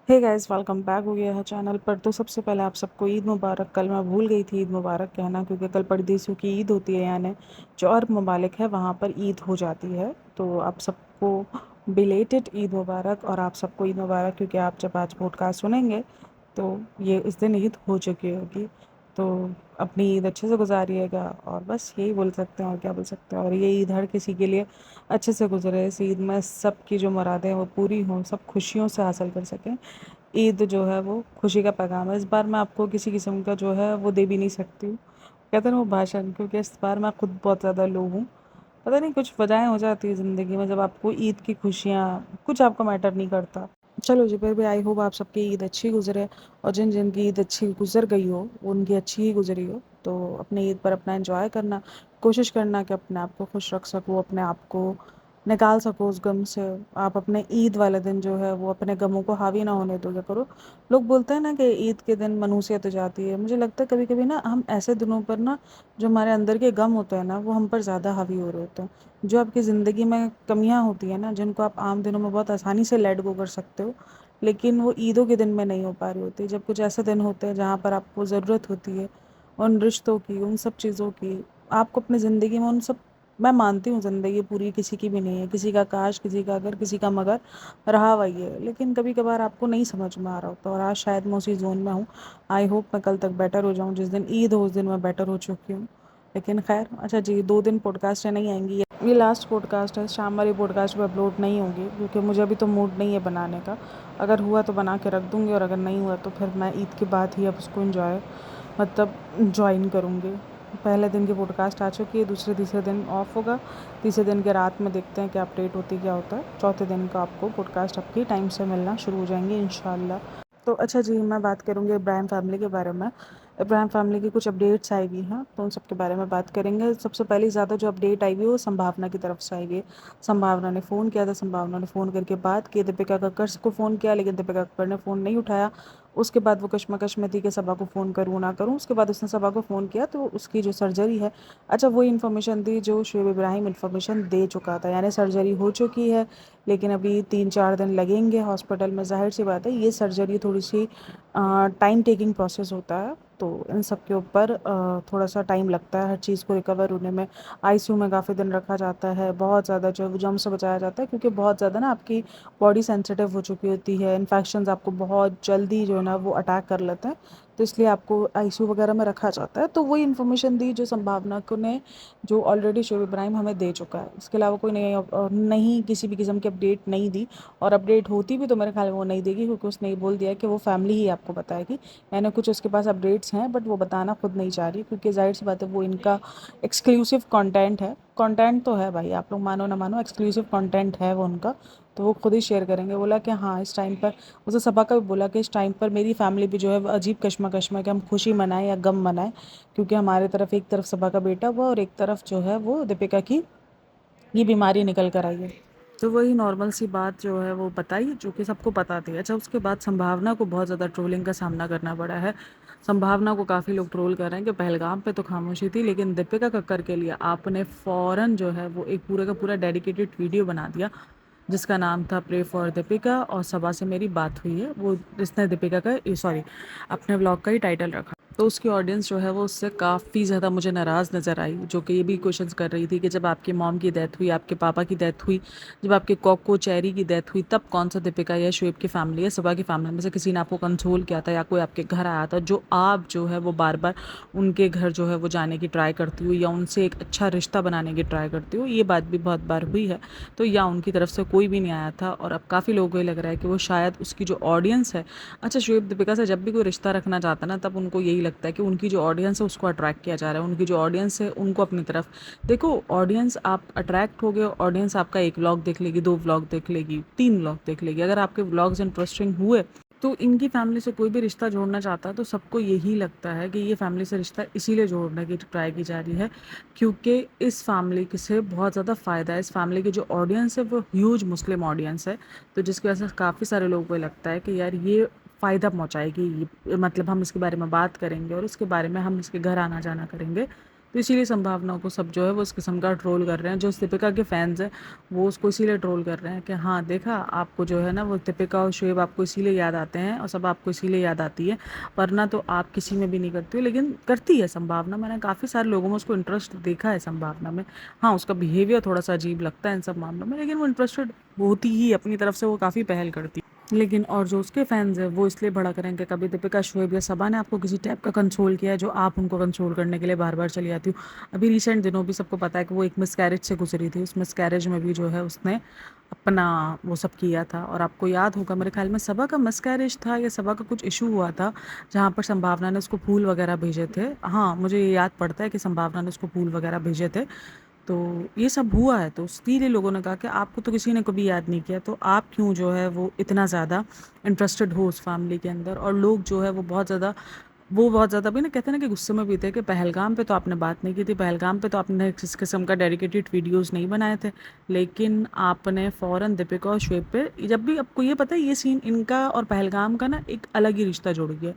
Hey guys, welcome back हो गया है चैनल पर। तो सबसे पहले आप सबको ईद मुबारक। कल मैं भूल गई थी ईद मुबारक कहना, क्योंकि कल परदेसियों की ईद होती है, यानी जो अरब ममालिक है वहाँ पर ईद हो जाती है। तो आप सबको बिलेटेड ईद मुबारक। और आप सबको ईद मुबारक, क्योंकि आप जब आज पॉडकास्ट सुनेंगे तो ये इस दिन ईद हो चुकी होगी। तो अपनी ईद अच्छे से गुजारिएगा, और बस यही बोल सकते हैं, और क्या बोल सकते हैं। और ये ईद हर किसी के लिए अच्छे से गुजरे। इस ईद में सबकी जो मुरादें हैं वो पूरी हों, सब खुशियों से हासिल कर सकें। ईद जो है वो खुशी का पैगाम है। इस बार मैं आपको किसी किस्म का जो है वो दे भी नहीं सकती हूँ, कहते हैं ना वो भाषण, क्योंकि इस बार मैं खुद बहुत ज़्यादा लो हूँ। पता नहीं, कुछ वजहें हो जाती है ज़िंदगी में जब आपको ईद की खुशियाँ कुछ आपको मैटर नहीं करता। चलो जी, फिर भी आई होप आप सबकी ईद अच्छी गुजरे। और जिन जिन की ईद अच्छी गुजर गई हो उनकी अच्छी ही गुजरी हो। तो अपने ईद पर अपना एंजॉय करना, कोशिश करना कि अपने आप को खुश रख सको, अपने आप को निकाल सको उस गम से। आप अपने ईद वाले दिन जो है वो अपने गमों को हावी ना होने दो, क्या करो। लोग बोलते हैं ना कि ईद के दिन मनुसियत हो जाती है। मुझे लगता है कभी कभी ना हम ऐसे दिनों पर ना, जो हमारे अंदर के गम होते हैं ना, वो हम पर ज़्यादा हावी हो रहे होते हैं। जो आपकी ज़िंदगी में कमियां होती हैं ना, जिनको आप आम दिनों में बहुत आसानी से लेट गो कर सकते हो, लेकिन वो ईदों के दिन में नहीं हो पा रही होती। जब कुछ ऐसे दिन होते हैं जहाँ पर आपको ज़रूरत होती है उन रिश्तों की, उन सब चीज़ों की। आपको अपनी ज़िंदगी में उन सब, मैं मानती हूँ ज़िंदगी पूरी किसी की भी नहीं है, किसी का काश, किसी का अगर, किसी का मगर रहा वही है। लेकिन कभी कभार आपको नहीं समझ में आ रहा होता, और आज शायद मैं उसी जोन में हूँ। आई होप मैं कल तक बेटर हो जाऊँ। जिस दिन ईद हो उस दिन मैं बेटर हो चुकी हूँ। लेकिन खैर, अच्छा जी, 2 दिन पॉडकास्ट नहीं आएंगी। ये लास्ट पॉडकास्ट है, शाम वाली पॉडकास्ट पे अपलोड नहीं होगी, क्योंकि मुझे अभी तो मूड नहीं है बनाने का। अगर हुआ तो बना के रख दूँगी, और अगर नहीं हुआ तो फिर मैं ईद के बाद ही अब उसको इंजॉय, मतलब ज्वाइन करूँगी। पहले दिन की पॉडकास्ट आ चुकी है, दूसरे तीसरे दिन ऑफ होगा। तीसरे दिन के रात में देखते हैं क्या अपडेट होती, क्या होता है। चौथे दिन का आपको पॉडकास्ट आपकी टाइम से मिलना शुरू हो जाएंगे इंशाल्लाह। तो अच्छा जी, मैं बात करूँगी इब्राहिम फैमिली के बारे में। इब्राहिम फैमिली की कुछ अपडेट्स आई हुई हैं, तो उन सब के बारे में बात करेंगे। सबसे पहले ज़्यादा जो अपडेट आई हुई है वो संभावना की तरफ से आई हुई है। संभावना ने फ़ोन किया था, संभावना ने फ़ोन करके बात की, दीपिका कक्कड़ को फ़ोन किया, लेकिन दीपिका कक्कड़ ने फ़ोन नहीं उठाया। उसके बाद वो कश्मकश में थी कि सबा को फ़ोन करूँ ना करूँ। उसके बाद उसने सबा को फ़ोन किया, तो उसकी जो सर्जरी है, अच्छा वही इन्फॉर्मेशन दी जो शुएब इब्राहिम इन्फॉर्मेशन दे चुका था, यानी सर्जरी हो चुकी है, लेकिन अभी 3-4 दिन लगेंगे हॉस्पिटल में। जाहिर सी बात है, ये सर्जरी थोड़ी सी टाइम टेकिंग प्रोसेस होता है, तो इन सब के ऊपर थोड़ा सा टाइम लगता है हर चीज़ को रिकवर होने में। आईसीयू में काफ़ी दिन रखा जाता है, बहुत ज़्यादा जो है वो जम से बचाया जाता है, क्योंकि बहुत ज़्यादा ना आपकी बॉडी सेंसिटिव हो चुकी होती है। इन्फेक्शंस आपको बहुत जल्दी जो है ना वो अटैक कर लेते हैं, तो इसलिए आपको आईसीयू वगैरह में रखा जाता है। तो वही इन्फॉर्मेशन दी जो संभावना को ने, जो ऑलरेडी शोएब इब्राहिम हमें दे चुका है। इसके अलावा कोई नहीं किसी भी किस्म की अपडेट नहीं दी। और अपडेट होती भी तो मेरे ख्याल में वो नहीं देगी, क्योंकि उसने ये बोल दिया कि वो फैमिली ही आपको बताएगी। यानी कुछ उसके पास अपडेट्स हैं, बट वो बताना खुद नहीं चाह रही, क्योंकि जाहिर सी बात है वो इनका एक्सक्लूसिव कंटेंट है। कंटेंट तो है भाई, आप लोग मानो ना मानो, एक्सक्लूसिव कंटेंट है वो उनका, तो वो खुद ही शेयर करेंगे। बोला कि हाँ इस टाइम पर, उसे सभा का भी बोला कि इस टाइम पर मेरी फैमिली भी जो है वो अजीब कश्मकश में, कि हम खुशी मनाएं या गम मनाएं, क्योंकि हमारे तरफ एक तरफ सभा का बेटा हुआ और एक तरफ जो है वो दीपिका की ये बीमारी निकल कर आई है। तो वही नॉर्मल सी बात जो है वो बताई, जो कि सबको पता थी। अच्छा, उसके बाद संभावना को बहुत ज़्यादा ट्रोलिंग का सामना करना पड़ा है। संभावना को काफ़ी लोग ट्रोल कर रहे हैं कि पहलगाम पे तो खामोशी थी, लेकिन दीपिका कक्कर के लिए आपने फ़ौरन जो है वो एक पूरे का पूरा डेडिकेटेड वीडियो बना दिया, जिसका नाम था प्रे फॉर दीपिका, और सबा से मेरी बात हुई है, वो जिसने दीपिका का, सॉरी, अपने व्लॉग का ही टाइटल रखा। तो उसकी ऑडियंस जो है वो उससे काफ़ी ज़्यादा मुझे नाराज़ नज़र आई, जो कि ये भी क्वेश्चंस कर रही थी कि जब आपकी मॉम की डेथ हुई, आपके पापा की डेथ हुई, जब आपके कोको चेरी की डेथ हुई, तब कौन सा दीपिका या शुएब की फैमिली या सबा की फैमिली में से किसी ने आपको कंसोल किया था, या कोई आपके घर आया था, जो आप जो है वो बार बार उनके घर जो है वो जाने की ट्राई करती हो, या उनसे एक अच्छा रिश्ता बनाने की ट्राई करती हो। ये बात भी बहुत बार हुई है। तो या उनकी तरफ से कोई भी नहीं आया था, और अब काफ़ी लोगों को ये लग रहा है कि वो शायद उसकी जो ऑडियंस है, अच्छा शुएब दीपिका से जब भी कोई रिश्ता रखना चाहता है ना, तब उनको यही लगता है कि उनकी जो ऑडियंस है उसको अट्रैक्ट किया जा रहा है, उनकी जो ऑडियंस है उनको अपनी तरफ। देखो, ऑडियंस आप अट्रैक्ट हो गए, ऑडियंस आपका एक व्लॉग देख लेगी, 2 व्लॉग देख लेगी, 3 व्लॉग देख लेगी। अगर आपके व्लॉग्स इंटरेस्टिंग हुए, तो इनकी फैमिली से कोई भी रिश्ता जोड़ना चाहता है, तो सबको यही लगता है कि ये फैमिली से रिश्ता इसीलिए जोड़ने की ट्राई की जा रही है, क्योंकि इस फैमिली से बहुत ज़्यादा फ़ायदा है। इस फैमिली की जो ऑडियंस है वो ह्यूज मुस्लिम ऑडियंस है, तो जिसकी वजह से काफ़ी सारे लोगों को लगता है कि यार ये फ़ायदा पहुँचाएगी, ये मतलब हम इसके बारे में बात करेंगे और इसके बारे में हम इसके घर आना जाना करेंगे, तो इसीलिए संभावना को सब जो है वो इस किस्म का ट्रोल कर रहे हैं। जो दीपिका के फैंस हैं वो उसको इसीलिए ट्रोल कर रहे हैं कि हाँ देखा, आपको जो है ना वो दीपिका और शोएब आपको इसीलिए याद आते हैं और सब आपको इसीलिए याद आती है, वरना तो आप किसी में भी नहीं करती हो। लेकिन करती है संभावना, मैंने काफ़ी सारे लोगों में उसको इंटरेस्ट देखा है संभावना में। हाँ, उसका बिहेवियर थोड़ा सा अजीब लगता है इन सब मामलों में, लेकिन वो इंटरेस्टेड होती ही अपनी तरफ से, वो काफ़ी पहल करती है। लेकिन और जो उसके फैंस हैं वो इसलिए बड़ा करें कि कभी दीपिका, शोएब या सबा ने आपको किसी टाइप का कंसोल किया है जो आप उनको कंसोल करने के लिए बार बार चली आती हो। अभी रिसेंट दिनों भी सबको पता है कि वो एक मिसकैरेज से गुजरी थी, उस मिसकैरेज में भी जो है उसने अपना वो सब किया था। और आपको याद होगा मेरे ख्याल में सबा का मिसकैरेज था या सबा का कुछ इशू हुआ था जहाँ पर संभावना ने उसको फूल वगैरह भेजे थे। हाँ, मुझे ये याद पड़ता है कि संभावना ने उसको फूल वगैरह भेजे थे। तो ये सब हुआ है, तो इसीलिए लोगों ने कहा कि आपको तो किसी ने कभी याद नहीं किया, तो आप क्यों जो है वो इतना ज़्यादा इंटरेस्टेड हो उस फैमिली के अंदर। और लोग जो है वो बहुत ज़्यादा भी ना, कहते हैं ना कि गुस्से में भी थे कि पहलगाम पे तो आपने बात नहीं की थी, पहलगाम पे तो आपने इस किस्म का डेडिकेटेड वीडियोस नहीं बनाए थे, लेकिन आपने फ़ौरन दीपिका और श्वेब पे, जब भी आपको ये पता है ये सीन इनका और पहलगाम का ना एक अलग ही रिश्ता जोड़ गया।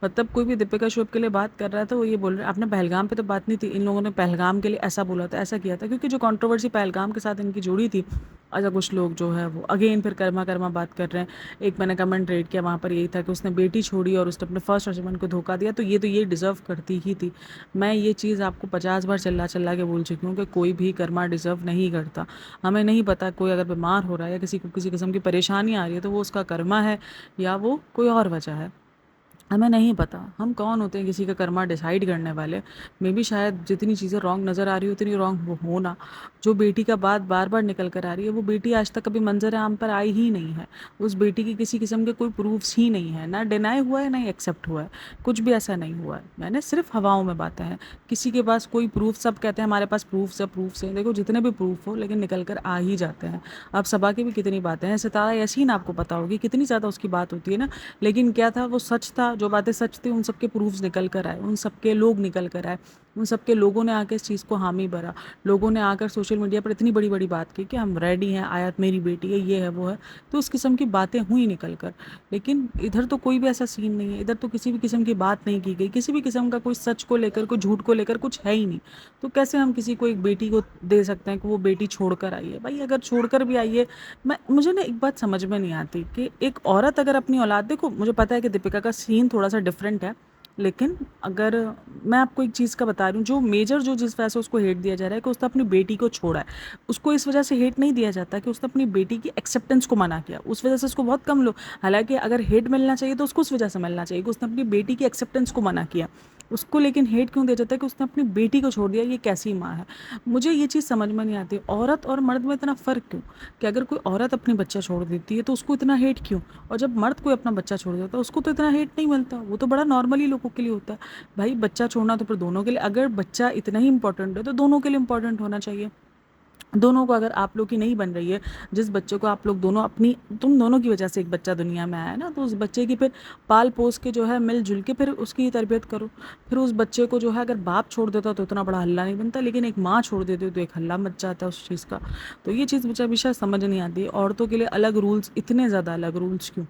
मतलब कोई भी दीपिका श्वेब के लिए बात कर रहा था वो ये बोल रहे आपने पहलगाम पे तो बात नहीं थी, इन लोगों ने पहलगाम के लिए ऐसा बोला था, ऐसा किया था, क्योंकि जो कंट्रोवर्सी पहलगाम के साथ इनकी जुड़ी थी। अच्छा, कुछ लोग जो है वो अगेन फिर कर्मा कर्मा बात कर रहे हैं। एक मैंने कमेंट रेड किया, वहाँ पर यही था कि उसने बेटी छोड़ी और उसने अपने फर्स्ट हस्बैंड को धोखा दिया, तो ये डिज़र्व करती ही थी। मैं ये चीज़ आपको 50 बार चिल्ला चिल्ला के बोल चुकी हूँ कि कोई भी कर्मा डिज़र्व नहीं करता। हमें नहीं पता कोई अगर बीमार हो रहा है या किसी को किसी किस्म की परेशानी आ रही है तो वो उसका कर्मा है या वो कोई और वजह है, हमें नहीं पता। हम कौन होते हैं किसी का कर्मा डिसाइड करने वाले। मे बी शायद जितनी चीज़ें रॉन्ग नज़र आ रही हो उतनी रॉन्ग वो हो ना। जो बेटी का बात बार बार निकल कर आ रही है, वो बेटी आज तक कभी मंजर आम पर आई ही नहीं है। उस बेटी की किसी किस्म के कोई प्रूफ्स ही नहीं है, ना डिनाई हुआ है ना ही एक्सेप्ट हुआ है, कुछ भी ऐसा नहीं हुआ है। मैंने सिर्फ हवाओं में बातें हैं, किसी के पास कोई प्रूफ, सब कहते हैं हमारे पास प्रूफ्स है। देखो जितने भी प्रूफ हो लेकिन निकल कर आ ही जाते हैं। अब सबा की भी कितनी बातें हैं, सितारा यासीन आपको पता होगी कितनी ज़्यादा उसकी बात होती है ना, लेकिन क्या था वो सच था, जो बातें सच थी उन सबके प्रूफ्स निकल कर आए, उन सबके लोग निकल कर आए, उन सबके लोगों ने आकर इस चीज़ को हामी भरा। लोगों ने आकर सोशल मीडिया पर इतनी बड़ी बड़ी बात की कि हम रेडी हैं, आयत मेरी बेटी है, ये है वो है, तो उस किस्म की बातें हुई निकल कर। लेकिन इधर तो कोई भी ऐसा सीन नहीं है, इधर तो किसी भी किस्म की बात नहीं की गई, किसी भी किस्म का कोई सच को लेकर कोई झूठ को लेकर कुछ है ही नहीं। तो कैसे हम किसी को एक बेटी को दे सकते हैं कि वो बेटी छोड़ कर आई है। भाई अगर छोड़ कर भी आई है, मुझे ना एक बात समझ में नहीं आती कि एक औरत अगर अपनी औलाद, देखो मुझे पता है कि दीपिका का सीन थोड़ा सा डिफरेंट है, लेकिन अगर मैं आपको एक चीज़ का बता रही हूँ, जो मेजर जो जिस वजह से उसको हेट दिया जा रहा है कि उसने अपनी बेटी को छोड़ा है, उसको इस वजह से हेट नहीं दिया जाता कि उसने अपनी बेटी की एक्सेप्टेंस को मना किया, उस वजह से उसको बहुत कम लोग, हालांकि अगर हेट मिलना चाहिए तो उसको उस वजह से मिलना चाहिए कि उसने अपनी बेटी की एक्सेप्टेंस को मना किया उसको, लेकिन हेट क्यों दिया जाता है कि उसने अपनी बेटी को छोड़ दिया। ये कैसी माँ है, मुझे ये चीज़ समझ में नहीं आती। औरत और मर्द में इतना फ़र्क क्यों, कि अगर कोई औरत अपनी बच्चा छोड़ देती है तो उसको इतना हेट क्यों, और जब मर्द कोई अपना बच्चा छोड़ देता है उसको तो इतना हेट नहीं मिलता, वो तो बड़ा नॉर्मली लोगों के लिए होता है। भाई बच्चा छोड़ना तो फिर दोनों के लिए, अगर बच्चा इतना ही इंपॉर्टेंट है तो दोनों के लिए इंपॉर्टेंट होना चाहिए। दोनों को, अगर आप लोग की नहीं बन रही है, जिस बच्चे को आप लोग दोनों अपनी, तुम दोनों की वजह से एक बच्चा दुनिया में आया है ना, तो उस बच्चे की फिर पाल पोस के जो है मिलजुल के फिर उसकी तरबियत करो। फिर उस बच्चे को जो है अगर बाप छोड़ देता तो इतना बड़ा हल्ला नहीं बनता, लेकिन एक माँ छोड़ देती तो एक हल्ला मच जाता है उस चीज़ का। तो ये चीज़ मुझे हमेशा समझ नहीं आती, औरतों के लिए अलग रूल्स, इतने ज़्यादा अलग रूल्स क्यों।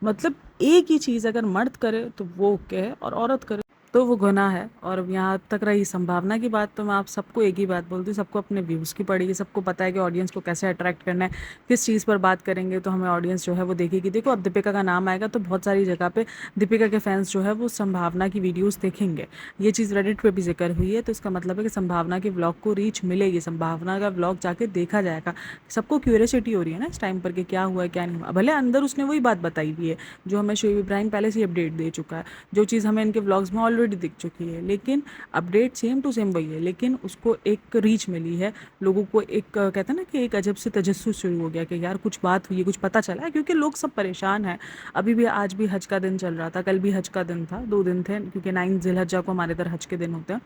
मतलब एक ही चीज़ अगर मर्द करे तो वो ओके है और औरत करे तो वो गुनाह है। और यहाँ तक रही संभावना की बात, तो मैं आप सबको एक ही बात बोलती हूँ, सबको अपने व्यूज़ की पड़ेगी, सबको पता है कि ऑडियंस को कैसे अट्रैक्ट करना है, किस चीज़ पर बात करेंगे तो हमें ऑडियंस जो है वो देखेगी। देखो अब दीपिका का नाम आएगा तो बहुत सारी जगह पे दीपिका के फैंस जो है वो संभावना की वीडियोज़ देखेंगे। ये चीज़ रेडिट पर भी जिक्र हुई है, तो इसका मतलब है कि संभावना के व्लॉग को रीच मिलेगी, संभावना का व्लॉग जाके देखा जाएगा। सबको क्यूरियोसिटी हो रही है ना इस टाइम पर कि क्या हुआ है क्या नहीं हुआ, भले अंदर उसने वही बात बताई हुई है जो हमें शोएब इब्राहिम पहले से अपडेट दे चुका है, जो चीज़ हमें इनके व्लॉग्स में ऑलरेडी दिख चुकी है, लेकिन अपडेट सेम टू सेम वही है, लेकिन उसको एक रीच मिली है। लोगों को एक कहते हैं ना कि एक अजब से तजस्सुस शुरू हो गया कि यार कुछ बात हुई है, कुछ पता चला है, क्योंकि लोग सब परेशान हैं। अभी भी आज भी हज का दिन चल रहा था, कल भी हज का दिन था, 2 दिन थे, क्योंकि 9 जिलहज्जा को हमारे इधर हज के दिन होते हैं।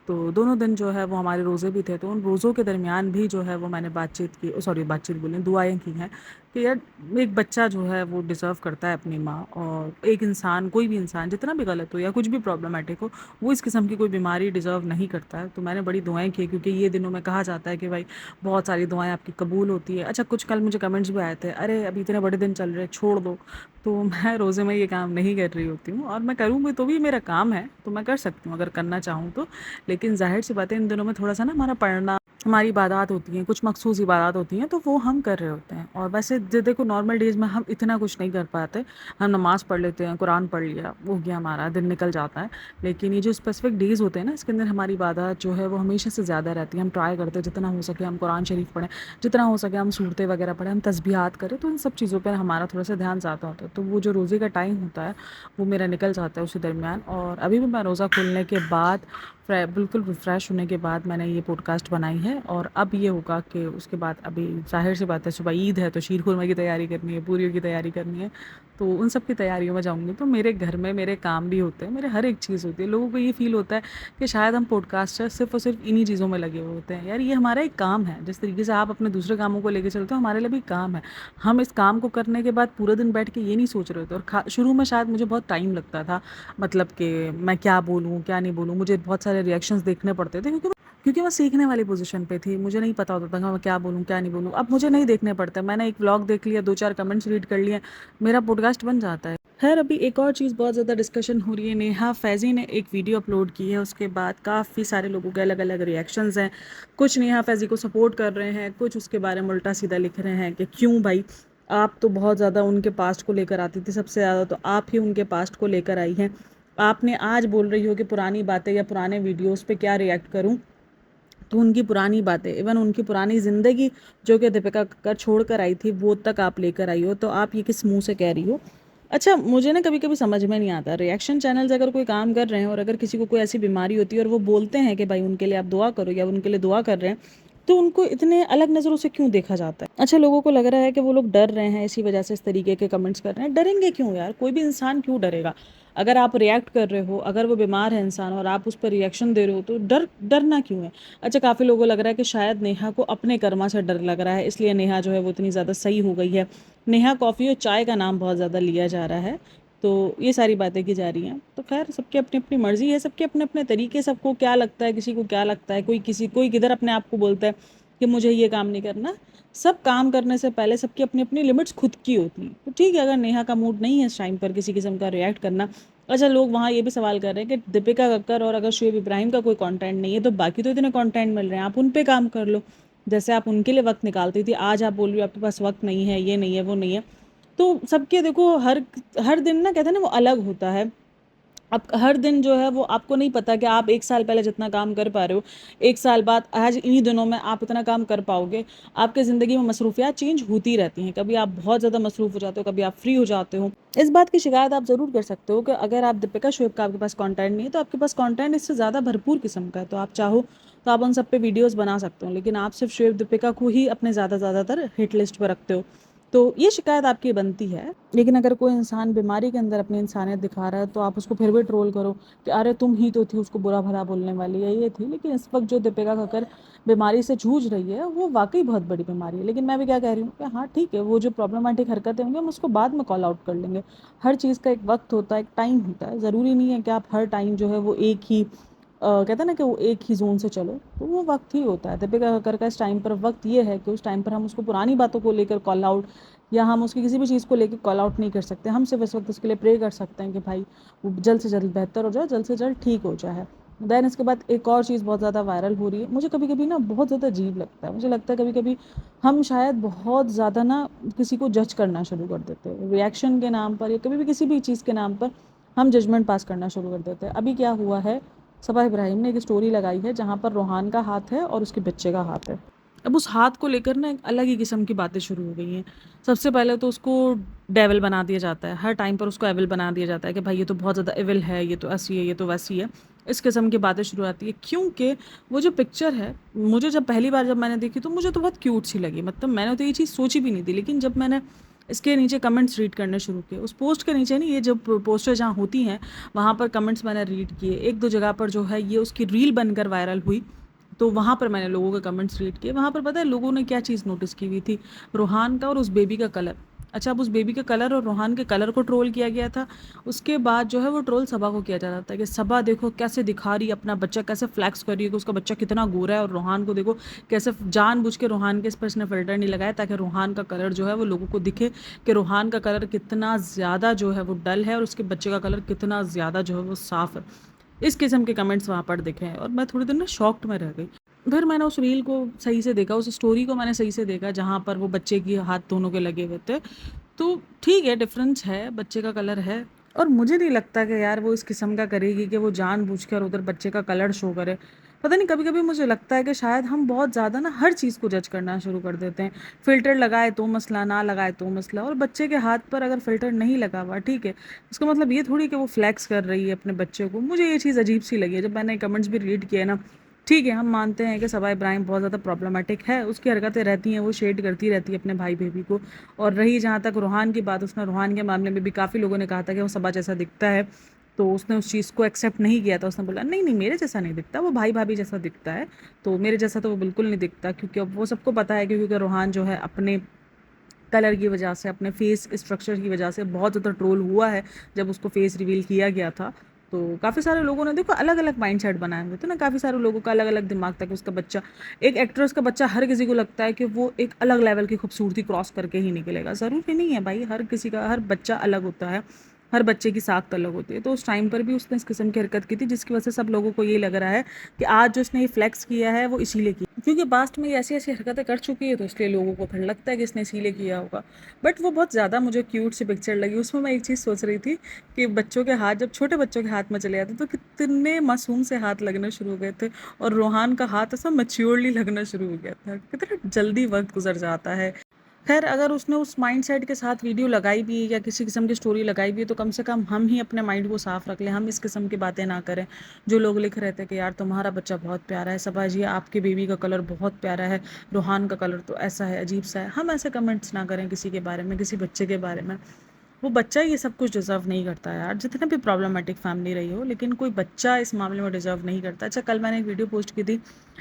तो दोनों दिन जो है वो हमारे रोज़े भी थे, तो उन रोज़ों के दरमियान भी जो है वो मैंने बातचीत की, सॉरी बातचीत बोलें दुआएं की हैं कि यार एक बच्चा जो है वो डिज़र्व करता है अपनी माँ, और एक इंसान, कोई भी इंसान जितना भी गलत हो या कुछ भी प्रॉब्लमेटिक हो, वो इस किस्म की कोई बीमारी डिज़र्व नहीं करता है। तो मैंने बड़ी दुआएं की, क्योंकि ये दिनों में कहा जाता है कि भाई बहुत सारी दुआएं आपकी कबूल होती है। अच्छा, कुछ कल मुझे कमेंट्स भी आए थे, अरे अभी इतने बड़े दिन चल रहे हैं, छोड़ दो। तो मैं रोज़े में ये काम नहीं कर रही होती हूँ, और मैं करूँगी तो भी मेरा काम है, तो मैं कर सकती हूँ अगर करना चाहूँ तो। लेकिन जाहिर सी बात है, इन दिनों में थोड़ा सा ना हमारा पढ़ना, हमारी इबादत होती हैं, कुछ मखसूस इबादत होती हैं, तो वो हम कर रहे होते हैं। और वैसे देखो नॉर्मल डेज़ में हम इतना कुछ नहीं कर पाते। हम नमाज़ पढ़ लेते हैं, कुरान पढ़ लिया, हो गया, हमारा दिन निकल जाता है। लेकिन ये जो स्पेसिफिक डेज़ होते हैं ना, इसके अंदर हमारी इबादत जो है वो हमेशा से ज़्यादा रहती है। हम ट्राई करते हैं जितना हो सके हम कुरान शरीफ पढ़ें, जितना हो सके हम सूरतें वगैरह पढ़ें, हम तस्बीहात करें, तो इन सब चीज़ों पर हमारा थोड़ा सा ध्यान ज़्यादा होता है। तो वो जो रोज़े का टाइम होता है वो मेरा निकल जाता है उसी दरमियान। और अभी भी मैं रोज़ा खोलने के बाद बिल्कुल रिफ़्रेश होने के बाद मैंने ये पॉडकास्ट बनाई है। और अब ये होगा कि उसके बाद अभी ज़ाहिर सी बात है, सुबह ईद है तो शीर खुरमा की तैयारी करनी है, पूरियों की तैयारी करनी है, तो उन सब की तैयारियों में जाऊँगी। तो मेरे घर में मेरे काम भी होते हैं, मेरे हर एक चीज़ होती है। लोगों को ये फ़ील होता है कि शायद हम पॉडकास्टर सिर्फ़ और सिर्फ इन्हीं चीज़ों में लगे हुए होते हैं। यार ये हमारा एक काम है, जिस तरीके से आप अपने दूसरे कामों को लेके चलते हो, हमारे लिए भी काम है। हम इस काम को करने के बाद पूरे दिन बैठ के ये नहीं सोच रहे होते। और शुरू में शायद मुझे बहुत टाइम लगता था, मतलब कि मैं क्या बोलूँ क्या नहीं बोलूँ, मुझे बहुत सारे रिएक्शंस देखने पड़ते थे, क्योंकि मैं सीखने वाली पोजीशन पे थी। मुझे नहीं पता होता था कि मैं क्या बोलूँ क्या नहीं बोलूँ। अब मुझे नहीं देखने पड़ते, मैंने एक व्लॉग देख लिया, 2-4 कमेंट्स रीड कर लिए, मेरा पॉडकास्ट बन जाता है। खैर, अभी एक और चीज़ बहुत ज़्यादा डिस्कशन हो रही है। नेहा फ़ैज़ी ने एक वीडियो अपलोड की है, उसके बाद काफ़ी सारे लोगों के अलग अलग रिएक्शंस हैं। कुछ नेहा फ़ैज़ी को सपोर्ट कर रहे हैं, कुछ उसके बारे में उल्टा सीधा लिख रहे हैं कि क्यों भाई, आप तो बहुत ज़्यादा उनके पास्ट को लेकर आती थी, सबसे ज़्यादा तो आप ही उनके पास्ट को लेकर आई हैं। आपने आज बोल रही हो कि पुरानी बातें या पुराने वीडियोस पे क्या रिएक्ट करूं, तो उनकी पुरानी बातें, इवन उनकी पुरानी ज़िंदगी जो कि दीपिका कक्कर छोड़ कर आई थी, वो तक आप लेकर आई हो, तो आप ये किस मुंह से कह रही हो? अच्छा, मुझे ना कभी कभी समझ में नहीं आता, रिएक्शन चैनल्स अगर कोई काम कर रहे हैं और अगर किसी को कोई ऐसी बीमारी होती है और वो बोलते हैं कि भाई उनके लिए आप दुआ करो या उनके लिए दुआ कर रहे हैं, तो उनको इतने अलग नज़रों से क्यों देखा जाता है? अच्छा, लोगों को लग रहा है कि वो लोग डर रहे हैं, इसी वजह से इस तरीके के कमेंट्स कर रहे हैं। डरेंगे क्यों यार? कोई भी इंसान क्यों डरेगा? अगर आप रिएक्ट कर रहे हो, अगर वो बीमार है इंसान और आप उस पर रिएक्शन दे रहे हो, तो डरना क्यों है? अच्छा, काफ़ी लोगों को लग रहा है कि शायद नेहा को अपने कर्मा से डर लग रहा है, इसलिए नेहा जो है वो इतनी ज़्यादा सही हो गई है। नेहा कॉफ़ी और चाय का नाम बहुत ज़्यादा लिया जा रहा है, तो ये सारी बातें की जा रही हैं। तो खैर, सबकी अपनी अपनी मर्ज़ी है, सबके अपने अपने तरीके, सबको क्या लगता है, किसी को क्या लगता है, कोई किधर अपने आप को बोलता है कि मुझे ये काम नहीं करना। सब काम करने से पहले सबकी अपनी अपनी लिमिट्स खुद की होती हैं। तो ठीक है, अगर नेहा का मूड नहीं है इस टाइम पर किसी किस्म का रिएक्ट करना। अच्छा, लोग वहाँ ये भी सवाल कर रहे हैं कि दीपिका कक्कर और अगर शुएब इब्राहिम का कोई कंटेंट नहीं है, तो बाकी तो इतने कंटेंट मिल रहे हैं, आप उन पे काम कर लो। जैसे आप उनके लिए वक्त निकालती थी, आज आप बोल रही हो आपके पास वक्त नहीं है, ये नहीं है, वो नहीं है। तो सबके देखो, हर हर दिन ना, कहते हैं ना, वो अलग होता है। अब हर दिन जो है वो आपको नहीं पता कि आप 1 साल पहले जितना काम कर पा रहे हो, 1 साल बाद आज इन्हीं दिनों में आप इतना काम कर पाओगे। आपके ज़िंदगी में मसरूफियात चेंज होती रहती हैं, कभी आप बहुत ज़्यादा मसरूफ़ हो जाते हो, कभी आप फ्री हो जाते हो। इस बात की शिकायत आप ज़रूर कर सकते हो कि अगर आप दीपिका शुएब का आपके पास कंटेंट नहीं है, तो आपके पास कंटेंट इससे ज़्यादा भरपूर किस्म का है, तो आप चाहो तो आप उन सब पे वीडियोज़ बना सकते हो। लेकिन आप सिर्फ शुएब दीपिका को ही अपने ज़्यादातर हिट लिस्ट पर रखते हो, तो ये शिकायत आपकी बनती है। लेकिन अगर कोई इंसान बीमारी के अंदर अपनी इंसानियत दिखा रहा है, तो आप उसको फिर भी ट्रोल करो कि अरे तुम ही तो थी उसको बुरा भला बोलने वाली, है ये थी। लेकिन इस वक्त जो दीपिका कक्कर बीमारी से जूझ रही है, वो वाकई बहुत बड़ी बीमारी है। लेकिन मैं भी क्या कह रही हूँ कि हाँ ठीक है, वो जो प्रॉब्लमेटिक हरकतें होंगी हम उसको बाद में कॉल आउट कर लेंगे। हर चीज़ का एक वक्त होता है, एक टाइम होता है। ज़रूरी नहीं है कि आप हर टाइम जो है वो एक ही कहते हैं ना कि वो एक ही जोन से चलो, तो वो वक्त ही होता है। दीपिका कक्कर का इस टाइम पर वक्त ये है कि उस टाइम पर हम उसको पुरानी बातों को लेकर कॉल आउट या हम उसकी किसी भी चीज़ को लेकर कॉल आउट नहीं कर सकते। हम सिर्फ इस वक्त उसके लिए प्रे कर सकते हैं कि भाई वो जल्द से जल्द बेहतर हो जाए, जल्द से जल्द ठीक हो जाए। दैन इसके बाद एक और चीज़ बहुत ज़्यादा वायरल हो रही है, मुझे कभी कभी ना बहुत ज़्यादा अजीब लगता है। मुझे लगता है कभी कभी हम शायद बहुत ज़्यादा ना किसी को जज करना शुरू कर देते हैं, रिएक्शन के नाम पर या कभी भी किसी भी चीज़ के नाम पर हम जजमेंट पास करना शुरू कर देते हैं। अभी क्या हुआ है, सबा इब्राहिम ने एक स्टोरी लगाई है जहाँ पर रोहान का हाथ है और उसके बच्चे का हाथ है। अब उस हाथ को लेकर ना एक अलग ही किस्म की बातें शुरू हो गई हैं। सबसे पहले तो उसको डेविल बना दिया जाता है, हर टाइम पर उसको एविल बना दिया जाता है कि भाई ये तो बहुत ज़्यादा एविल है, ये तो ऐसी है, ये तो वैसी है। इस किस्म की बातें शुरू आती है, क्योंकि वो जो पिक्चर है, मुझे जब पहली बार जब मैंने देखी तो मुझे तो बहुत क्यूट सी लगी। मतलब मैंने तो ये चीज़ सोची भी नहीं थी, लेकिन जब मैंने इसके नीचे कमेंट्स रीड करने शुरू किए, उस पोस्ट के नीचे नहीं, ये जब पोस्टर जहाँ होती हैं वहाँ पर कमेंट्स मैंने रीड किए, एक दो जगह पर जो है ये उसकी रील बनकर वायरल हुई। तो वहाँ पर मैंने लोगों के कमेंट्स रीड किए। वहाँ पर पता है लोगों ने क्या चीज़ नोटिस की हुई थी, रूहान का और उस बेबी का कलर। अच्छा, अब उस बेबी के कलर और रूहान के कलर को ट्रोल किया गया था। उसके बाद जो है वो ट्रोल सबा को किया जा रहा था कि सबा देखो कैसे दिखा रही है अपना बच्चा, कैसे फ्लैक्स कर रही है कि उसका बच्चा कितना गोरा है, और रूहान को देखो कैसे जानबूझ के रूहान के इस पर इसने फिल्टर नहीं लगाया ताकि रूहान का कलर जो है वो लोगों को दिखे कि रूहान का कलर कितना ज़्यादा जो है वो डल है और उसके बच्चे का कलर कितना ज़्यादा जो है वो साफ़ है। इस किस्म के कमेंट्स वहाँ पर दिखे हैं और मैं थोड़ी देर ना शॉक्ड में रह गई। फिर मैंने उस रील को सही से देखा, उस स्टोरी को मैंने सही से देखा जहाँ पर वो बच्चे की हाथ दोनों के लगे हुए थे। तो ठीक है, डिफरेंस है, बच्चे का कलर है, और मुझे नहीं लगता कि यार वो इस किस्म का करेगी कि वो जानबूझकर उधर बच्चे का कलर शो करे। पता नहीं, कभी कभी मुझे लगता है कि शायद हम बहुत ज़्यादा ना हर चीज़ को जज करना शुरू कर देते हैं। फ़िल्टर लगाए तो मसला, ना लगाए तो मसला, और बच्चे के हाथ पर अगर फ़िल्टर नहीं लगा हुआ ठीक है, उसका मतलब ये थोड़ी कि वो फ्लैक्स कर रही है अपने बच्चे को। मुझे ये चीज़ अजीब सी लगी है जब मैंने कमेंट्स भी रीड किए ना। ठीक है, हम मानते हैं कि सबा इब्राहिम बहुत ज़्यादा प्रॉब्लमेटिक है, उसकी हरकतें रहती हैं, वो शेड करती रहती है अपने भाई बेबी को। और रही जहाँ तक रूहान की बात, उसने रूहान के मामले में भी काफ़ी लोगों ने कहा था कि वो सबा जैसा दिखता है, तो उसने उस चीज़ को एक्सेप्ट नहीं किया था। उसने बोला नहीं नहीं, मेरे जैसा नहीं दिखता, वो भाई भाभी जैसा दिखता है, तो मेरे जैसा तो वो बिल्कुल नहीं दिखता। क्योंकि अब वो सबको पता है क्योंकि रूहान जो है अपने कलर की वजह से, अपने फेस स्ट्रक्चर की वजह से बहुत ज़्यादा ट्रोल हुआ है जब उसको फेस रिवील किया गया था। तो काफ़ी सारे लोगों ने देखो अलग अलग माइंड सेट बनाए हुए थे ना, काफ़ी सारे लोगों का अलग अलग दिमाग था कि उसका बच्चा, एक एक्ट्रेस का बच्चा हर किसी को लगता है कि वो एक अलग लेवल की खूबसूरती क्रॉस करके ही निकलेगा। ज़रूरी नहीं है भाई, हर किसी का हर बच्चा अलग होता है, हर बच्चे की साख्त अलग होती है। तो उस टाइम पर भी उसने इस किस्म की हरकत की थी जिसकी वजह से सब लोगों को ये लग रहा है कि आज जो इसने ये फ्लेक्स किया है वो इसीलिए किया, क्योंकि पास्ट में ये ऐसी ऐसी हरकतें कर चुकी है, तो इसलिए लोगों को फिर लगता है कि इसने इसीलिए किया होगा। बट वो बहुत ज़्यादा मुझे क्यूट सी पिक्चर लगी। उसमें मैं एक चीज़ सोच रही थी कि बच्चों के हाथ जब छोटे बच्चों के हाथ में चले जाते तो कितने मासूम से हाथ लगने शुरू हो गए थे, और रोहान का हाथ ऐसा मैच्योरली लगना शुरू हो गया था। कितना जल्दी वक्त गुजर जाता है। खैर, अगर उसने उस माइंडसेट के साथ वीडियो लगाई भी है या किसी किस्म की स्टोरी लगाई भी है, तो कम से कम हम ही अपने माइंड को साफ रख लें, हम इस किस्म की बातें ना करें। जो लोग लिख रहे थे कि यार तुम्हारा बच्चा बहुत प्यारा है, सबा जी आपके बेबी का कलर बहुत प्यारा है, रूहान का कलर तो ऐसा है, अजीब सा है, हम ऐसे कमेंट्स ना करें किसी के बारे में, किसी बच्चे के बारे में। वो बच्चा ये सब कुछ डिज़र्व नहीं करता यार, जितने भी प्रॉब्लमेटिक फैमिली रही हो, लेकिन कोई बच्चा इस मामले में डिज़र्व नहीं करता। अच्छा, कल मैंने एक वीडियो पोस्ट की थी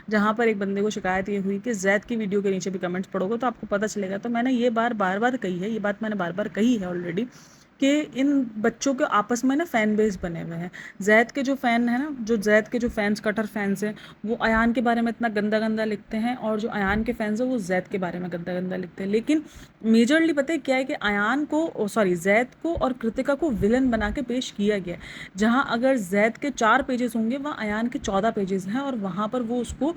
जहाँ पर एक बंदे को शिकायत ये हुई कि जैद की वीडियो के नीचे भी कमेंट्स पढ़ोगे तो आपको पता चलेगा। तो मैंने ये बार बार कही है, ये बात मैंने बार बार कही है ऑलरेडी, कि इन बच्चों के आपस में ना फ़ैन बेस बने हुए हैं। जैद के जो फ़ैन है ना, जो जैद के जो फैंस, कटर फैंस हैं, वो अयान के बारे में इतना गंदा गंदा लिखते हैं, और जो अयान के फैंस हैं वो जैद के बारे में गंदा गंदा लिखते हैं। लेकिन मेजरली पता है क्या है कि अयान को, सॉरी, जैद को और कृतिका को विलन बना के पेश किया गया है। जहाँ अगर जैद के 4 पेजेस होंगे, वहाँ अयान के 14 पेजेस हैं, और वहाँ पर वो उसको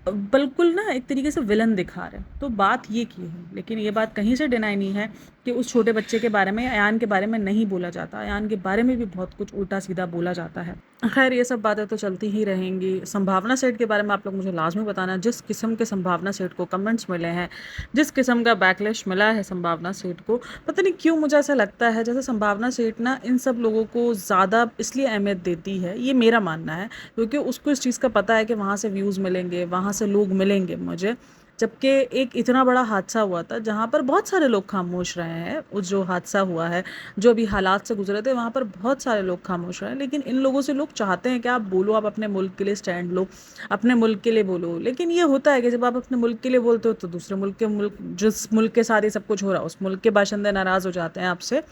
बिल्कुल ना एक तरीके से विलन दिखा रहे हैं। तो बात ये की है, लेकिन ये बात कहीं से डिनाई नहीं है कि उस छोटे बच्चे के बारे में, अयान के बारे में नहीं बोला जाता। अयान के बारे में भी बहुत कुछ उल्टा सीधा बोला जाता है। खैर, ये सब बातें तो चलती ही रहेंगी। संभावना सेठ के बारे में आप लोग मुझे लाजमी बताना, जिस किस्म के संभावना सेठ को कमेंट्स मिले हैं, जिस किस्म का बैकलैश मिला है संभावना सेठ को, पता नहीं क्यों मुझे ऐसा लगता है जैसे संभावना सेठ ना इन सब लोगों को ज़्यादा इसलिए अहमियत देती है, ये मेरा मानना है, क्योंकि उसको इस चीज़ का पता है कि वहाँ से व्यूज़ मिलेंगे, वहाँ से लोग मिलेंगे मुझे। जबकि एक इतना बड़ा हादसा हुआ था जहाँ पर बहुत सारे लोग खामोश रहे हैं, उस जो हादसा हुआ है, जो अभी हालात से गुजरे थे, वहाँ पर बहुत सारे लोग खामोश रहे हैं। लेकिन इन लोगों से लोग चाहते हैं कि आप बोलो, आप अपने मुल्क के लिए स्टैंड लो, अपने मुल्क के लिए बोलो। लेकिन ये होता है कि जब आप अपने मुल्क के लिए बोलते हो तो दूसरे मुल्क जिस मुल्क के साथ ये सब कुछ हो रहा है, उस मुल्क के बाशिंदे नाराज़ हो जाते हैं आपसे।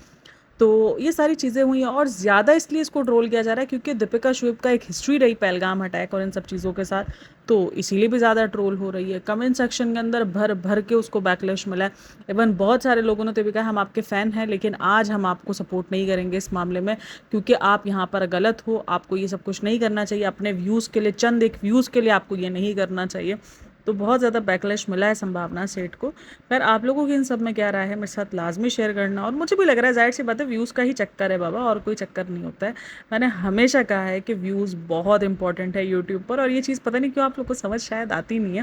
तो ये सारी चीज़ें हुई हैं, और ज़्यादा इसलिए इसको ट्रोल किया जा रहा है क्योंकि दीपिका शुएब का एक हिस्ट्री रही पहलगाम अटैक और इन सब चीज़ों के साथ, तो इसीलिए भी ज़्यादा ट्रोल हो रही है। कमेंट सेक्शन के अंदर भर भर के उसको बैकलैश मिला है। इवन बहुत सारे लोगों ने तो भी कहा हम आपके फ़ैन हैं, लेकिन आज हम आपको सपोर्ट नहीं करेंगे इस मामले में, क्योंकि आप यहाँ पर गलत हो, आपको ये सब कुछ नहीं करना चाहिए, अपने व्यूज़ के लिए, चंद एक व्यूज़ के लिए आपको ये नहीं करना चाहिए। तो बहुत ज़्यादा बैकलैश मिला है संभावना सेठ को। खैर, आप लोगों की इन सब में क्या राय है मेरे साथ लाजमी शेयर करना। और मुझे भी लग रहा है, जाहिर सी बात है, व्यूज़ का ही चक्कर है बाबा, और कोई चक्कर नहीं होता है। मैंने हमेशा कहा है कि व्यूज़ बहुत इंपॉर्टेंट है यूट्यूब पर, और ये चीज़ पता नहीं क्यों आप लोग को समझ शायद आती नहीं है।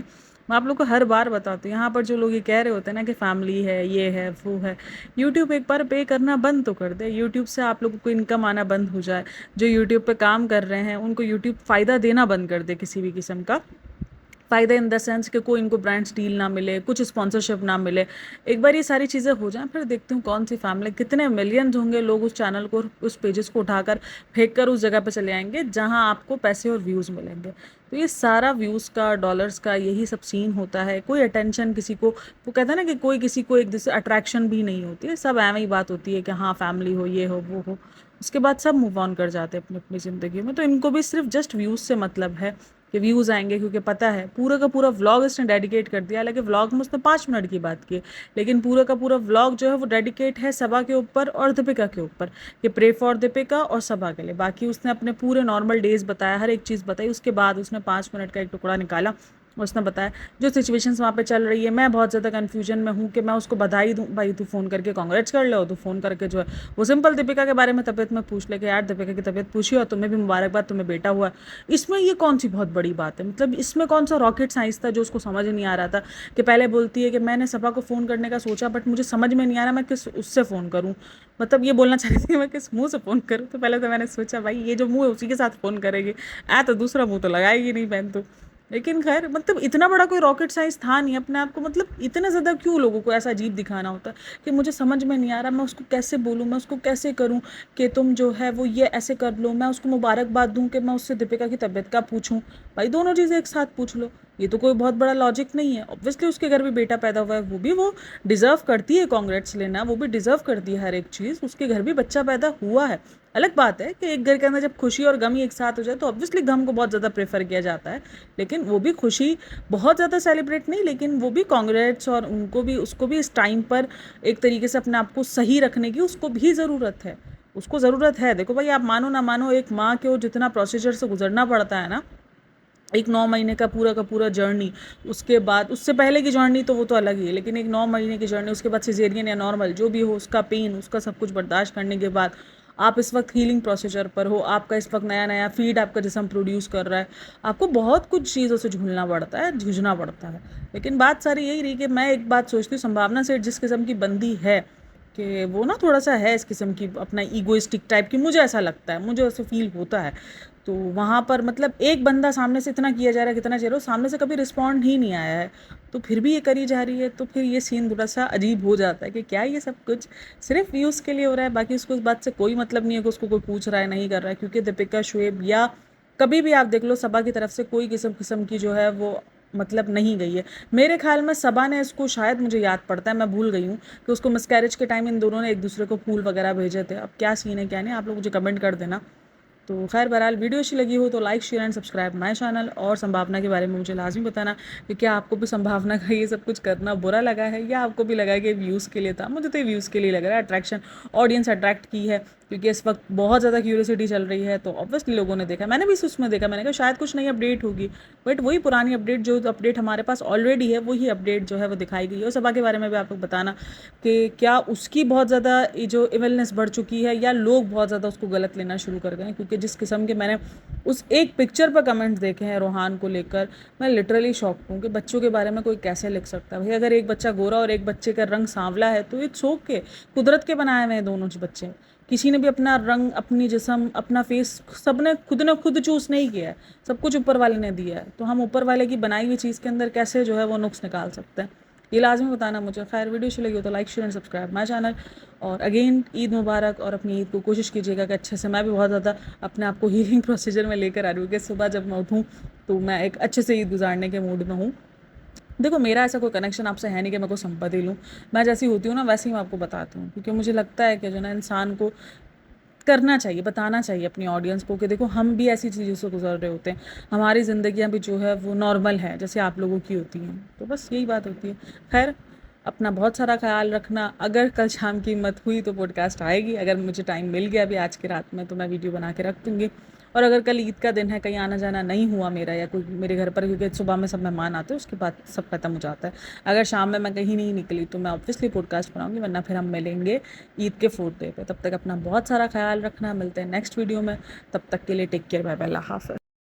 मैं आप लोग को हर बार बताती हूँ, यहाँ पर जो लोग ये कह रहे होते हैं ना कि फैमिली है, ये है, वो है, यूट्यूब एक बार पे करना बंद तो कर दे। यूट्यूब से आप लोगों को इनकम आना बंद हो जाए। जो यूट्यूब पे काम कर रहे हैं उनको यूट्यूब फ़ायदा देना बंद कर दे किसी भी किस्म का। फ़ायदा इन द सेंस कि कोई इनको ब्रांड्स डील ना मिले, कुछ स्पॉन्सरशिप ना मिले। एक बार ये सारी चीज़ें हो जाएँ, फिर देखती हूँ कौन सी फैमिली, कितने मिलियंस होंगे लोग उस चैनल को, उस पेजेस को उठाकर फेंक कर उस जगह पे चले आएंगे जहाँ आपको पैसे और व्यूज़ मिलेंगे। तो ये सारा व्यूज़ का, डॉलर्स का यही सब सीन होता है। कोई अटेंशन किसी को, वो कहता है ना कि कोई किसी को एक दूसरे अट्रैक्शन भी नहीं होती है, सब एवं ही बात होती है कि हाँ फैमिली हो, ये हो, वो हो। उसके बाद सब मूव ऑन कर जाते हैं अपनी अपनी ज़िंदगी में। तो इनको भी सिर्फ जस्ट व्यूज़ से मतलब है कि व्यूज़ आएंगे, क्योंकि पता है पूरा का पूरा व्लॉग इसने डेडिकेट कर दिया। हालांकि व्लॉग में उसने 5 मिनट की बात की, लेकिन पूरा का पूरा व्लॉग जो है वो डेडिकेट है सबा के ऊपर और दीपिका के ऊपर, कि प्रे फॉर दीपिका और सबा के लिए। बाकी उसने अपने पूरे नॉर्मल डेज बताया, हर एक चीज़ बताई। उसके बाद उसने 5 मिनट का एक टुकड़ा निकाला, उसने बताया जो सिचुएशंस वहाँ पे चल रही है। मैं बहुत ज़्यादा कन्फ्यूजन में हूँ कि मैं उसको बधाई दूँ, भाई तू फ़ोन करके कांग्रेट्स कर लो, तू फ़ोन करके जो है वो सिंपल दीपिका के बारे में तबीयत में पूछ ले कि यार दीपिका की तबीयत पूछी और तुम्हें भी मुबारकबाद, तुम्हें बेटा हुआ। इसमें ये कौन सी बहुत बड़ी बात है? मतलब इसमें कौन सा रॉकेट साइंस था जो उसको समझ नहीं आ रहा था? कि पहले बोलती है कि मैंने सभा को फ़ोन करने का सोचा, बट मुझे समझ में नहीं आ रहा मैं किस उससे फ़ोन करूँ। मतलब ये बोलना चाह रही थी मैं किस मुँह से फ़ोन करूँ। तो पहले तो मैंने सोचा भाई ये जो मुँह है उसी के साथ फ़ोन करेगी, तो दूसरा मुँह तो लगाएगी नहीं बहन तो। लेकिन खैर मतलब इतना बड़ा कोई रॉकेट साइंस था नहीं अपने आप को। मतलब इतना ज़्यादा क्यों लोगों को ऐसा अजीब दिखाना होता है कि मुझे समझ में नहीं आ रहा, मैं उसको कैसे बोलूँ, मैं उसको कैसे करूँ कि तुम जो है वो ये ऐसे कर लो, मैं उसको मुबारकबाद दूँ कि मैं उससे दीपिका की तबीयत का पूछूँ। भाई दोनों चीज़ें एक साथ पूछ लो, ये तो कोई बहुत बड़ा लॉजिक नहीं है। ऑब्वियसली उसके घर भी बेटा पैदा हुआ है, वो डिज़र्व करती है कांग्रेट्स लेना, वो भी डिज़र्व करती है हर एक चीज़। उसके घर भी बच्चा पैदा हुआ है। अलग बात है कि एक घर के अंदर जब खुशी और गम ही एक साथ हो जाए तो ऑब्वियसली गम को बहुत ज़्यादा प्रेफर किया जाता है, लेकिन वो भी खुशी बहुत ज़्यादा सेलिब्रेट नहीं, लेकिन वो भी कांग्रेट्स, और उनको भी, उसको भी इस टाइम पर एक तरीके से अपने आप को सही रखने की उसको भी ज़रूरत है। उसको ज़रूरत है। देखो भाई आप मानो ना मानो, एक माँ के जितना प्रोसीजर से गुजरना पड़ता है ना, एक 9 महीने का पूरा जर्नी, उसके बाद उससे पहले की जर्नी तो वो तो अलग ही है, लेकिन एक 9 महीने की जर्नी, उसके बाद सिजेरियन या नॉर्मल जो भी हो उसका पेन, उसका सब कुछ बर्दाश्त करने के बाद आप इस वक्त हीलिंग प्रोसीजर पर हो, आपका इस वक्त नया नया फीड आपका जिस्म प्रोड्यूस कर रहा है, आपको बहुत कुछ चीज़ों से झूलना पड़ता है, जूझना पड़ता है। लेकिन बात सारी यही रही कि मैं एक बात सोचती हूँ, संभावना सेठ जिस किस्म की बंदी है कि वो ना थोड़ा सा है इस किस्म की, अपना ईगोइस्टिक टाइप की, मुझे ऐसा लगता है, मुझे ऐसा फील होता है। तो वहाँ पर मतलब एक बंदा सामने से इतना किया जा रहा है, कितना चेहरा, सामने से कभी रिस्पॉन्ड ही नहीं आया है, तो फिर भी ये करी जा रही है। तो फिर ये सीन थोड़ा सा अजीब हो जाता है कि क्या ये सब कुछ सिर्फ व्यूज़ के लिए हो रहा है, बाकी उसको इस बात से कोई मतलब नहीं है कि उसको कोई पूछ रहा है, नहीं कर रहा है। क्योंकि दीपिका, शुएब या कभी भी आप देख लो, सबा की तरफ से कोई किस्म किस्म की जो है वो मतलब नहीं गई है। मेरे ख्याल में सबा ने इसको, शायद मुझे याद पड़ता है, मैं भूल गई हूँ, कि उसको मिसकैरेज के टाइम इन दोनों ने एक दूसरे को फूल वगैरह भेजे थे। अब क्या सीन है क्या नहीं, आप लोग मुझे कमेंट कर देना। तो खैर बहरहाल वीडियो अच्छी लगी हो तो like share and subscribe my channel. और संभावना के बारे में मुझे लाजमी बताना कि क्या आपको भी संभावना का ये सब कुछ करना बुरा लगा है, या आपको भी लगा है कि व्यूज़ के लिए था। मुझे तो ये व्यूज़ के लिए लग रहा है, अट्रैक्शन, ऑडियंस अट्रैक्ट की है, क्योंकि इस वक्त बहुत ज़्यादा क्यूरियोसिटी चल रही है। तो ऑब्वियसली लोगों ने देखा, मैंने भी उसमें देखा, मैंने कहा शायद कुछ नई अपडेट होगी, बट वही पुरानी अपडेट, जो अपडेट हमारे पास ऑलरेडी है वही अपडेट जो है वो दिखाई गई है। और सभा के बारे में भी आप लोग बताना कि क्या उसकी बहुत ज़्यादा जो इविलनेस बढ़ चुकी है, या लोग बहुत ज़्यादा उसको गलत लेना शुरू कर गए हैं। क्योंकि जिस किस्म के मैंने उस एक पिक्चर पर कमेंट्स देखे हैं रोहान को लेकर, मैं लिटरली शॉक हूँ कि बच्चों के बारे में कोई कैसे लिख सकता है। भाई अगर एक बच्चा गोरा और एक बच्चे का रंग सांवला है तो इट्स ओके, कुदरत के बनाए हुए हैं दोनों बच्चे। किसी ने भी अपना रंग, अपनी जिस्म, अपना फेस, सबने खुद ने खुद चूज़ नहीं किया है, सब कुछ ऊपर वाले ने दिया है। तो हम ऊपर वाले की बनाई हुई चीज़ के अंदर कैसे जो है वो नुक्स निकाल सकते हैं, ये लाजमी बताना मुझे। खैर वीडियो अच्छी लगी हो तो like share and subscribe my channel. और अगेन ईद मुबारक, और अपनी ईद को कोशिश कीजिएगा कि अच्छे से, मैं भी बहुत ज़्यादा अपने आप को हीलिंग प्रोसीजर में लेकर आ रही हूँ कि सुबह जब मैं उठूँ तो मैं एक अच्छे से ईद गुजारने के मूड में हूँ। देखो मेरा ऐसा कोई कनेक्शन आपसे है नहीं कि मैं कोई संपत्ति लूँ, मैं जैसी होती हूँ ना वैसे ही मैं आपको बताती हूँ। क्योंकि मुझे लगता है कि जो ना इंसान को करना चाहिए, बताना चाहिए अपनी ऑडियंस को कि देखो हम भी ऐसी चीज़ों से गुजर रहे होते हैं, हमारी ज़िंदगियाँ भी जो है वो नॉर्मल है जैसे आप लोगों की होती हैं। तो बस यही बात होती है। खैर अपना बहुत सारा ख्याल रखना। अगर कल शाम की हिम्मत हुई तो पॉडकास्ट आएगी, अगर मुझे टाइम मिल गया अभी आज की रात में तो मैं वीडियो बना के रख दूँगी। और अगर कल ईद का दिन है, कहीं आना जाना नहीं हुआ मेरा, या कोई मेरे घर पर, क्योंकि सुबह में सब मेहमान आते हैं उसके बाद सब खत्म हो जाता है, अगर शाम में मैं कहीं नहीं निकली तो मैं ऑब्वियसली पॉडकास्ट बनाऊंगी, वरना फिर हम मिलेंगे ईद के 4th डे पे। तब तक अपना बहुत सारा ख्याल रखना, मिलते हैं नेक्स्ट वीडियो में। तब तक के लिए टेक केयर, बाय बाय, अल्लाह हाफ़िज़।